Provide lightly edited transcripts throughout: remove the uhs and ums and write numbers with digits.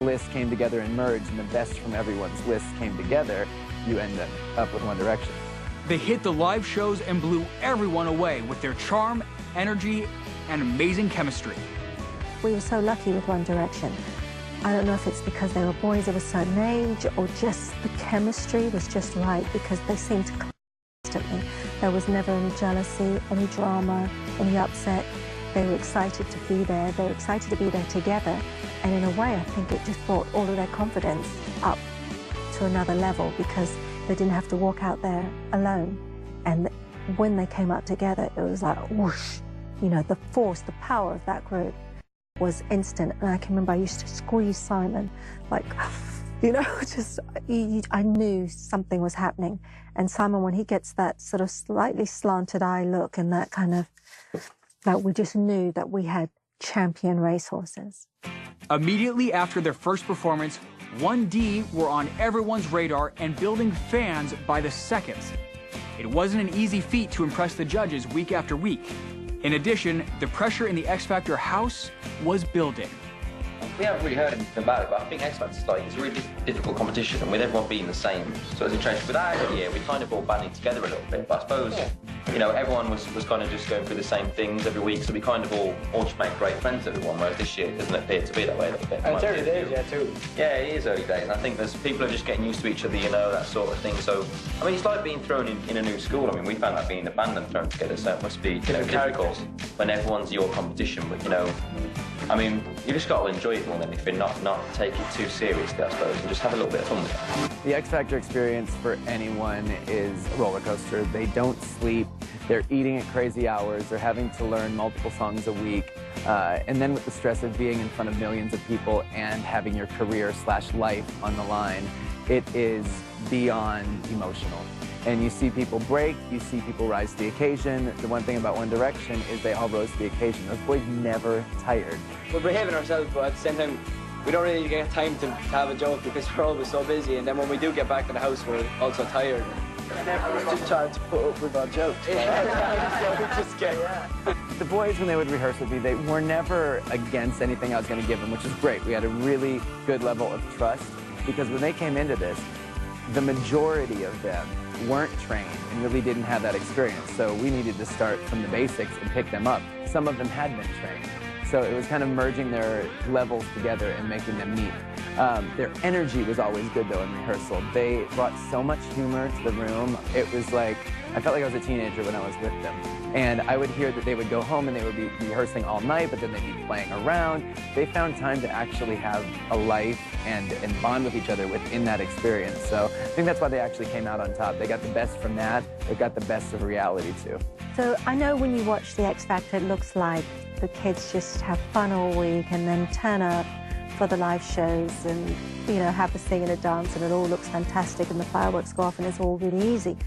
lists came together and merged, and the best from everyone's lists came together, you end up with One Direction. They hit the live shows and blew everyone away with their charm, energy, and amazing chemistry. We were so lucky with One Direction. I don't know if it's because they were boys of a certain age or just the chemistry was just right, because they seemed to click constantly. There was never any jealousy, any drama, any upset. They were excited to be there. They were excited to be there together. And in a way, I think it just brought all of their confidence up to another level, because they didn't have to walk out there alone. And when they came out together, it was like whoosh. You know, the force, the power of that group was instant. And I can remember I used to squeeze Simon, like, you know, just, I knew something was happening. And Simon, when he gets that sort of slightly slanted eye look and that kind of, like, we just knew that we had champion racehorses. Immediately after their first performance, 1D were on everyone's radar and building fans by the seconds. It wasn't an easy feat to impress the judges week after week. In addition, the pressure in the X Factor house was building. We haven't really heard anything about it, but I think X Factor's like, it's a really difficult competition, and with everyone being the same sort of situation, without it, yeah, we kind of all banding together a little bit. But I suppose, you know, everyone was kind of just going through the same things every week, so we kind of all just make great friends, everyone, whereas this year it doesn't appear to be that way a little bit. It's early days, yeah, too. Yeah, it is early days, and I think there's people are just getting used to each other, you know, that sort of thing. So, I mean, it's like being thrown in a new school. I mean, we found that being in a band and thrown together, so it must be, you know, difficult when everyone's your competition, but, you know, I mean, you just got to enjoy it more than anything, not take it too seriously, I suppose, and just have a little bit of fun with it. The X Factor experience for anyone is a roller coaster. They don't sleep. They're eating at crazy hours. They're having to learn multiple songs a week. And then with the stress of being in front of millions of people and having your career/life on the line, it is beyond emotional. And you see people break, you see people rise to the occasion. The one thing about One Direction is they all rose to the occasion. Those boys never tired. We're behaving ourselves, but at the same time, we don't really get time to have a joke because we're always so busy. And then when we do get back to the house, we're also tired. Just trying to put up with our jokes. The boys, when they would rehearse with me, they were never against anything I was going to give them, which is great. We had a really good level of trust, because when they came into this, the majority of them weren't trained and really didn't have that experience. So we needed to start from the basics and pick them up. Some of them had been trained. So it was kind of merging their levels together and making them meet. Their energy was always good, though, in rehearsal. They brought so much humor to the room. It was like, I felt like I was a teenager when I was with them. And I would hear that they would go home and they would be rehearsing all night, but then they'd be playing around. They found time to actually have a life and bond with each other within that experience. So I think that's why they actually came out on top. They got the best from that. They got the best of reality, too. So I know when you watch the X Factor, it looks like the kids just have fun all week and then turn up for the live shows and, you know, have the sing and a dance, and it all looks fantastic and the fireworks go off and it's all really easy.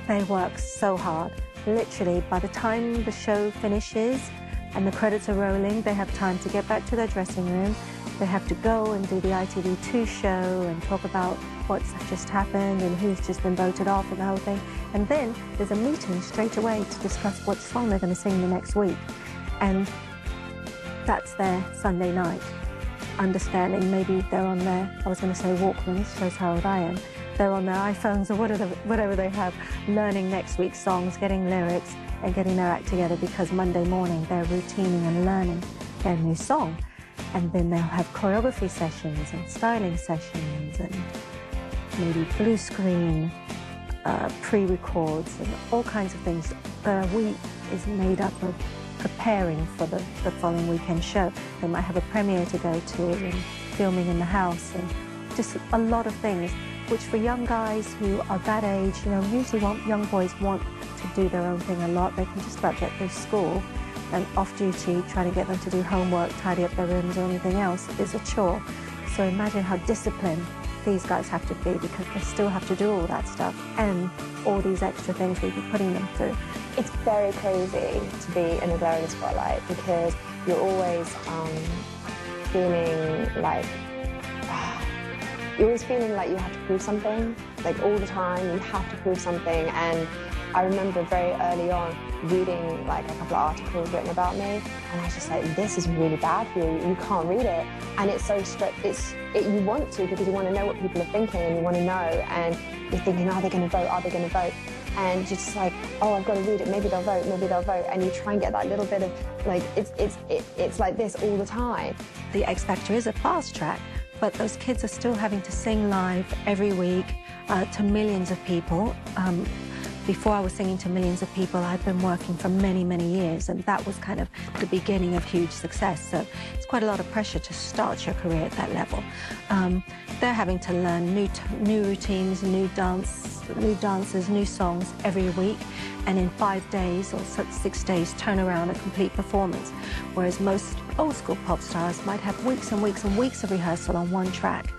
They work so hard. Literally, by the time the show finishes and the credits are rolling, they have time to get back to their dressing room. They have to go and do the ITV2 show and talk about what's just happened and who's just been voted off and the whole thing. And then there's a meeting straight away to discuss what song they're going to sing the next week. And that's their Sunday night. Understanding maybe they're on their, I was going to say Walkmans, shows how old I am. They're on their iPhones or whatever they have, learning next week's songs, getting lyrics and getting their act together, because Monday morning they're routining and learning their new song. And then they'll have choreography sessions and styling sessions and maybe blue screen, pre-records and all kinds of things. The week is made up of preparing for the following weekend show. They might have a premiere to go to and filming in the house and just a lot of things, which for young guys who are that age, you know, usually young boys want to do their own thing a lot. They can just about get through school, and off duty, trying to get them to do homework, tidy up their rooms or anything else is a chore. So imagine how disciplined these guys have to be, because they still have to do all that stuff and all these extra things we'd be putting them through. It's very crazy to be in a glaring spotlight, because you're always feeling like you have to prove something, like all the time. You have to prove something, and I remember very early on reading like a couple of articles written about me, and I was just like, this is really bad for you. You can't read it, and it's so you want to, because you want to know what people are thinking, and you want to know, and you're thinking, are they going to vote? Are they going to vote? And you're just like, oh, I've got to read it. Maybe they'll vote. Maybe they'll vote. And you try and get that little bit of like, it's like this all the time. The X Factor is a fast track, but those kids are still having to sing live every week to millions of people. Before I was singing to millions of people, I'd been working for many, many years, and that was kind of the beginning of huge success. So it's quite a lot of pressure to start your career at that level. They're having to learn new routines, new dances, new songs every week, and in 5 days or 6 days turn around a complete performance. Whereas most old school pop stars might have weeks and weeks and weeks of rehearsal on one track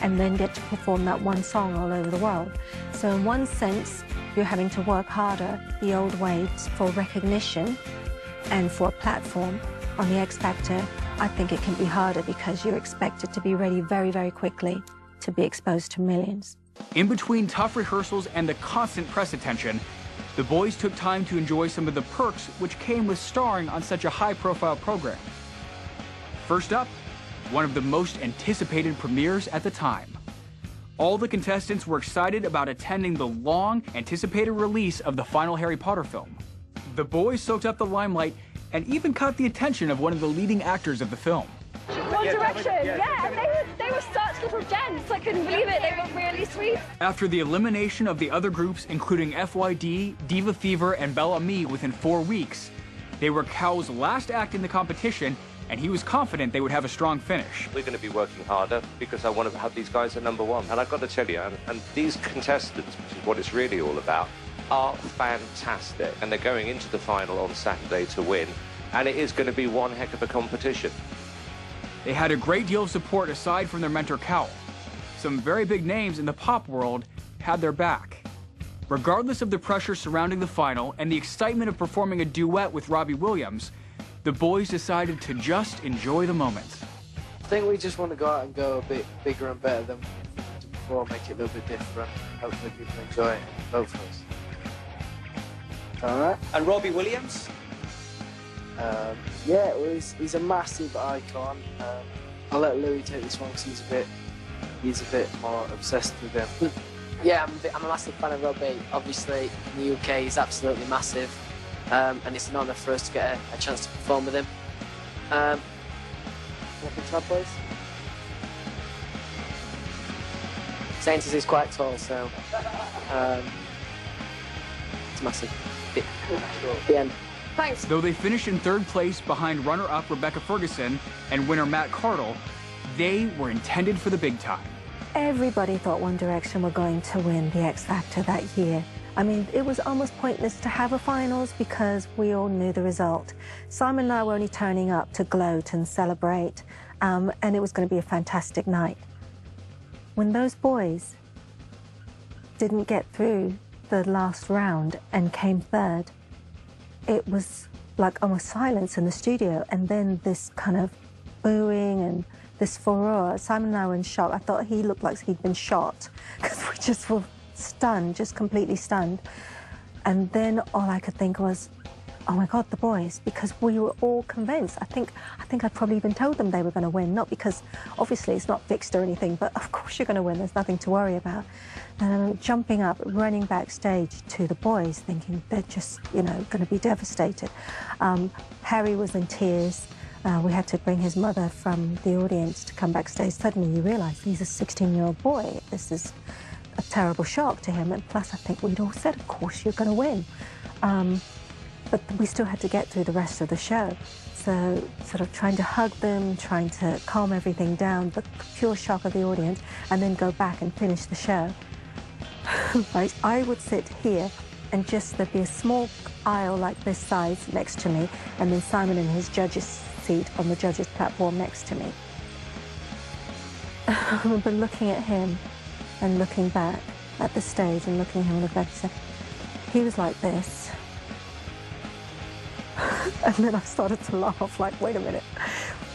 and then get to perform that one song all over the world. So in one sense, you're having to work harder the old way for recognition and for a platform. On the X Factor, I think it can be harder because you're expected to be ready very, very quickly to be exposed to millions. In between tough rehearsals and the constant press attention, the boys took time to enjoy some of the perks which came with starring on such a high-profile program. First up, one of the most anticipated premieres at the time. All the contestants were excited about attending the long-anticipated release of the final Harry Potter film. The boys soaked up the limelight and even caught the attention of one of the leading actors of the film. One Direction, yeah, they were such little gents, I couldn't believe it, they were really sweet. After the elimination of the other groups, including FYD, Diva Fever, and Bella Me within 4 weeks, they were Cow's last act in the competition, and he was confident they would have a strong finish. We're going to be working harder because I want to have these guys at #1. And I've got to tell you, and these contestants, which is what it's really all about, are fantastic. And they're going into the final on Saturday to win, and it is going to be one heck of a competition. They had a great deal of support aside from their mentor Cow. Some very big names in the pop world had their back. Regardless of the pressure surrounding the final and the excitement of performing a duet with Robbie Williams, the boys decided to just enjoy the moment. I think we just want to go out and go a bit bigger and better than before, make it a little bit different. Hopefully people enjoy it and vote for us. All right. And Robbie Williams? Yeah, well, he's a massive icon. I'll let Louis take this one because he's a bit more obsessed with him. Yeah, I'm a massive fan of Robbie. Obviously, in the UK, he's absolutely massive. And it's an honour for us to get a chance to perform with him. Welcome to our place. Saints is quite tall, so it's massive. The end. Thanks. Though they finished in 3rd place behind runner-up Rebecca Ferguson and winner Matt Cardle, they were intended for the big time. Everybody thought One Direction were going to win the X Factor that year. I mean, it was almost pointless to have a finals because we all knew the result. Simon and I were only turning up to gloat and celebrate, and it was going to be a fantastic night. When those boys didn't get through the last round and came 3rd, it was like almost silence in the studio, and then this kind of booing and this furore. Simon and I were in shock. I thought he looked like he'd been shot because we just were stunned, just completely stunned. And then all I could think was, oh my God, the boys, because we were all convinced. I think I probably even told them they were going to win, not because obviously it's not fixed or anything, but of course you're going to win, there's nothing to worry about. And I'm jumping up, running backstage to the boys, thinking they're just, you know, going to be devastated. Harry was in tears. We had to bring his mother from the audience to come backstage. Suddenly you realise he's a 16-year-old boy. This is a terrible shock to him. And plus, I think we'd all said, of course, you're going to win. But we still had to get through the rest of the show. So sort of trying to hug them, trying to calm everything down, the pure shock of the audience, and then go back and finish the show. Right? I would sit here and just, there'd be a small aisle like this size next to me, and then Simon in his judge's seat on the judge's platform next to me. I remember looking at him and looking back at the stage and looking at him and looking back and saying, he was like this. And then I started to laugh, like, wait a minute,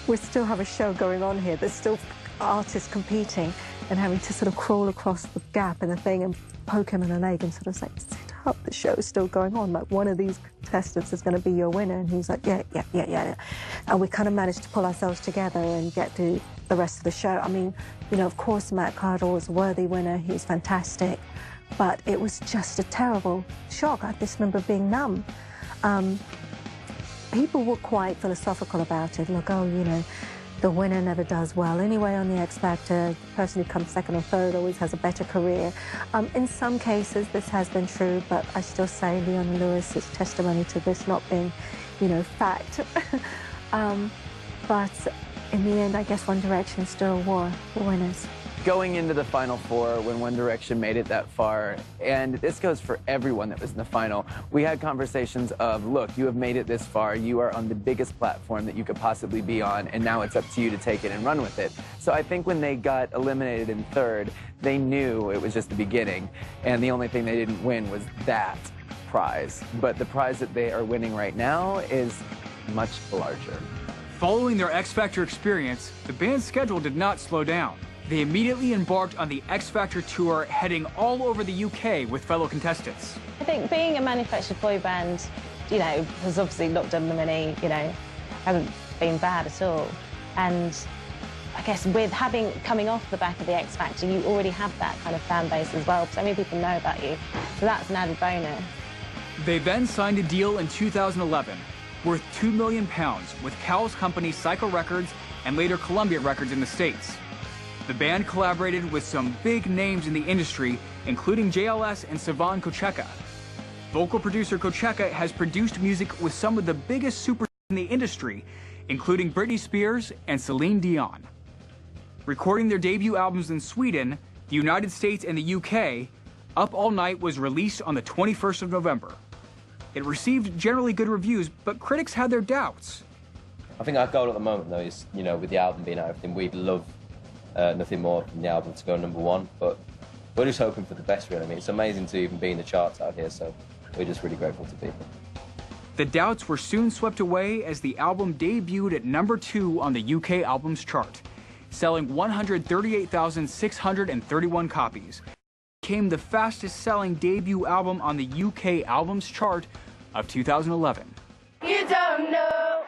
we still have a show going on here. There's still artists competing, and having to sort of crawl across the gap in the thing and poke him in the leg and sort of say, sit down. the show is still going on. Like, one of these contestants is going to be your winner. And he was like, yeah. And we kind of managed to pull ourselves together and get to the rest of the show. I mean, you know, of course, Matt Cardle was a worthy winner. He was fantastic. But it was just a terrible shock. I just remember being numb. People were quite philosophical about it. Look, oh, you know, the winner never does well anyway on the X Factor. The person who comes second or third always has a better career. In some cases, this has been true, but I still say Leon Lewis is testimony to this not being, you know, fact. But in the end, I guess One Direction still were the winners. Going into the Final Four when One Direction made it that far, and this goes for everyone that was in the final, we had conversations of, look, you have made it this far, you are on the biggest platform that you could possibly be on, and now it's up to you to take it and run with it. So I think when they got eliminated in third, they knew it was just the beginning, and the only thing they didn't win was that prize. But the prize that they are winning right now is much larger. Following their X Factor experience, the band's schedule did not slow down. They immediately embarked on the X Factor tour, heading all over the UK with fellow contestants. I think being a manufactured boy band, you know, has obviously not done them any, you know, haven't been bad at all. And I guess with coming off the back of the X Factor, you already have that kind of fan base as well. So many people know about you. So that's an added bonus. They then signed a deal in 2011 worth £2 million with Cowell's company Psycho Records and later Columbia Records in the States. The band collaborated with some big names in the industry, including JLS and Savan Kocheka. Vocal producer Kocheka has produced music with some of the biggest superstars in the industry, including Britney Spears and Celine Dion. Recording their debut albums in Sweden, the United States, and the UK, Up All Night was released on the 21st of November. It received generally good reviews, but critics had their doubts. I think our goal at the moment, though, is, you know, with the album being out, everything, we'd love nothing more than the album to go #1, but we're just hoping for the best, really. I mean, it's amazing to even be in the charts out here, so we're just really grateful to people. The doubts were soon swept away as the album debuted at #2 on the UK Albums Chart, selling 138,631 copies. It became the fastest-selling debut album on the UK Albums Chart of 2011. You don't know,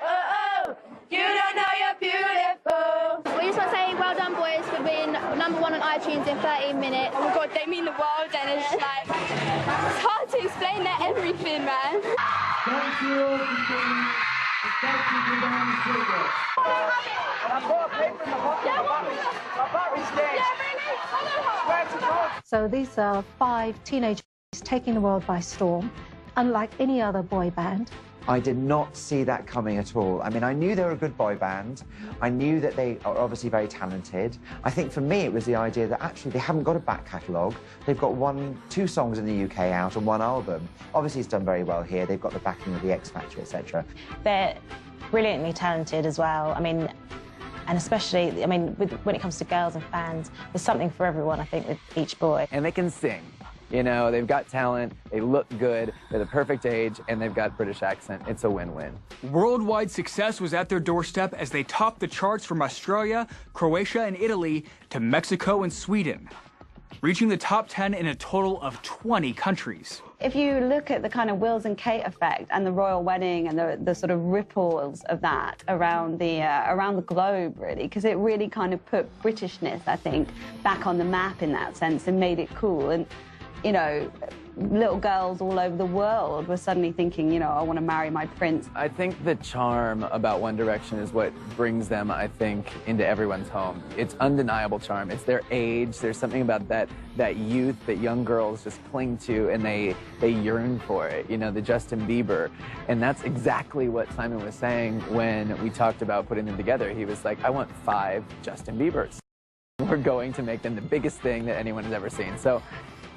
you don't know you're beautiful. We just want to say well done, boys, for being #1 on iTunes in 13 minutes. Oh my God, they mean the world, and it's like, it's hard to explain their everything, man. Thank you for being, thank you for being So these are 5 teenagers taking the world by storm. Unlike any other boy band, I did not see that coming at all. I mean, I knew they were a good boy band. I knew that they are obviously very talented. I think for me, it was the idea that actually they haven't got a back catalogue. They've got 2 songs in the UK out and 1 album. Obviously, it's done very well here. They've got the backing of the X Factor, etc. They're brilliantly talented as well. I mean, and especially, I mean, when it comes to girls and fans, there's something for everyone, I think, with each boy. And they can sing. You know, they've got talent, they look good, they're the perfect age, and they've got British accent. It's a win-win. Worldwide success was at their doorstep as they topped the charts from Australia, Croatia, and Italy to Mexico and Sweden, reaching the top 10 in a total of 20 countries. If you look at the kind of Wills and Kate effect and the royal wedding and the sort of ripples of that around the globe, really, because it really kind of put Britishness, I think, back on the map in that sense and made it cool. And you know, little girls all over the world were suddenly thinking, you know, I want to marry my prince. I think the charm about One Direction is what brings them, I think, into everyone's home. It's undeniable charm. It's their age. There's something about that youth that young girls just cling to, and they yearn for it. You know, the Justin Bieber. And that's exactly what Simon was saying when we talked about putting them together. He was like, I want 5 Justin Biebers. We're going to make them the biggest thing that anyone has ever seen. So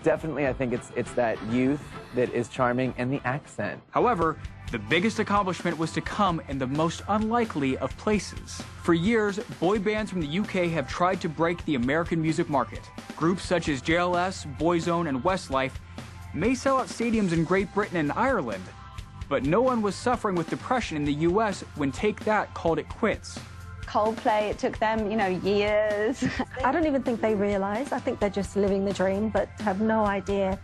definitely, I think it's that youth that is charming and the accent. However, the biggest accomplishment was to come in the most unlikely of places. For years, boy bands from the UK have tried to break the American music market. Groups such as JLS, Boyzone, and Westlife may sell out stadiums in Great Britain and Ireland, but no one was suffering with depression in the US when Take That called it quits. Coldplay, it took them, you know, years. I don't even think they realise. I think they're just living the dream, but have no idea